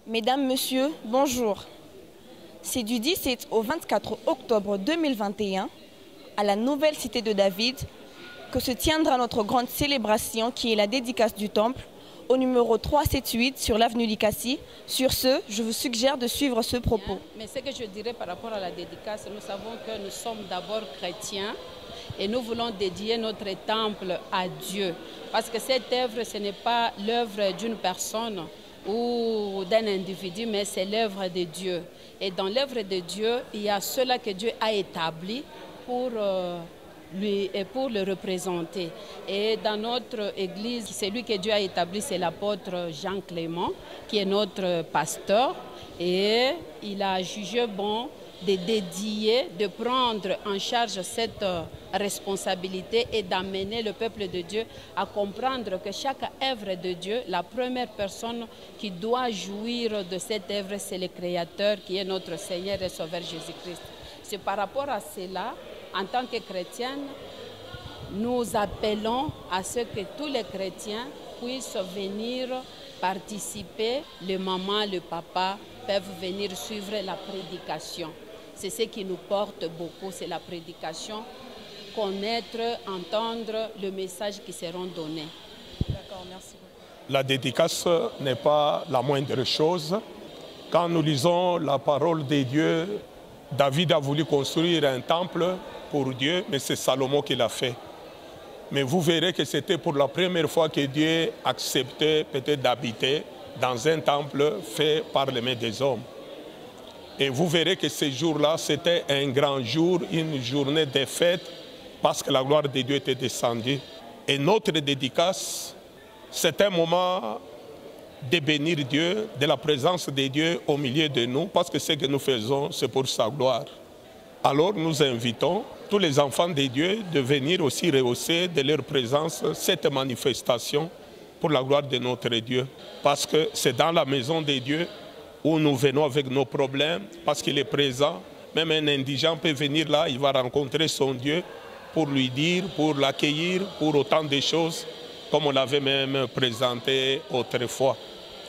Mesdames, Messieurs, bonjour. C'est du 17 au 24 octobre 2021, à la nouvelle cité de David, que se tiendra notre grande célébration qui est la dédicace du temple au numéro 378 sur l'avenue Likasi. Sur ce, je vous suggère de suivre ce propos. Mais ce que je dirais par rapport à la dédicace, nous savons que nous sommes d'abord chrétiens et nous voulons dédier notre temple à Dieu. Parce que cette œuvre, ce n'est pas l'œuvre d'une personne ou d'un individu, mais c'est l'œuvre de Dieu. Et dans l'œuvre de Dieu, il y a cela que Dieu a établi pour lui et pour le représenter. Et dans notre église, celui que Dieu a établi, c'est l'apôtre Jean Clément, qui est notre pasteur. Et il a jugé bon de dédier, de prendre en charge cette responsabilité et d'amener le peuple de Dieu à comprendre que chaque œuvre de Dieu, la première personne qui doit jouir de cette œuvre, c'est le Créateur qui est notre Seigneur et Sauveur Jésus-Christ. C'est par rapport à cela, en tant que chrétienne, nous appelons à ce que tous les chrétiens puissent venir participer. Les mamans, le papa peuvent venir suivre la prédication. C'est ce qui nous porte beaucoup, c'est la prédication, connaître, entendre le message qui seront donnés. D'accord, merci beaucoup. La dédicace n'est pas la moindre chose. Quand nous lisons la parole de Dieu, David a voulu construire un temple pour Dieu, mais c'est Salomon qui l'a fait. Mais vous verrez que c'était pour la première fois que Dieu acceptait peut-être d'habiter dans un temple fait par les mains des hommes. Et vous verrez que ce jour-là, c'était un grand jour, une journée de fête, parce que la gloire de Dieu était descendue. Et notre dédicace, c'est un moment de bénir Dieu, de la présence de Dieu au milieu de nous, parce que ce que nous faisons, c'est pour sa gloire. Alors nous invitons tous les enfants de Dieu de venir aussi rehausser de leur présence cette manifestation pour la gloire de notre Dieu. Parce que c'est dans la maison de Dieu où nous venons avec nos problèmes, parce qu'il est présent. Même un indigent peut venir là, il va rencontrer son Dieu pour lui dire, pour l'accueillir, pour autant de choses, comme on l'avait même présenté autrefois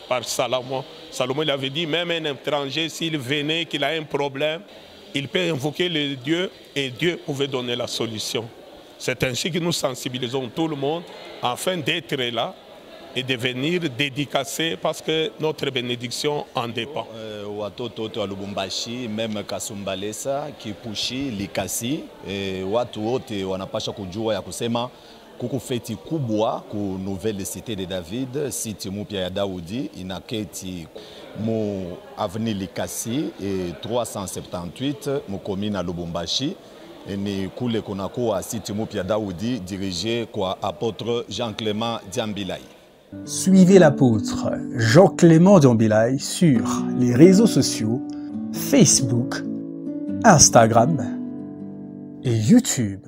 par Salomon. Salomon il avait dit, même un étranger, s'il venait, qu'il a un problème, il peut invoquer le Dieu et Dieu pouvait donner la solution. C'est ainsi que nous sensibilisons tout le monde afin d'être là et de venir dédicacer parce que notre bénédiction en dépend. Watoto wote wa Lubumbashi, même Kasumbalesa, Kipushi, Likasi, watu wote wanapasha kujua ya kusema kuku feti kubwa ku nouvelle cité de David, city mupya ya Daudi, inaketi mu avenue Likasi 378 mu commune ya Lubumbashi. Ni kule kunakuwa city mupya Daudi dirigé kwa apôtre Jean-Clément Diambilai. Suivez l'apôtre Jean-Clément Diambilai sur les réseaux sociaux Facebook, Instagram et YouTube.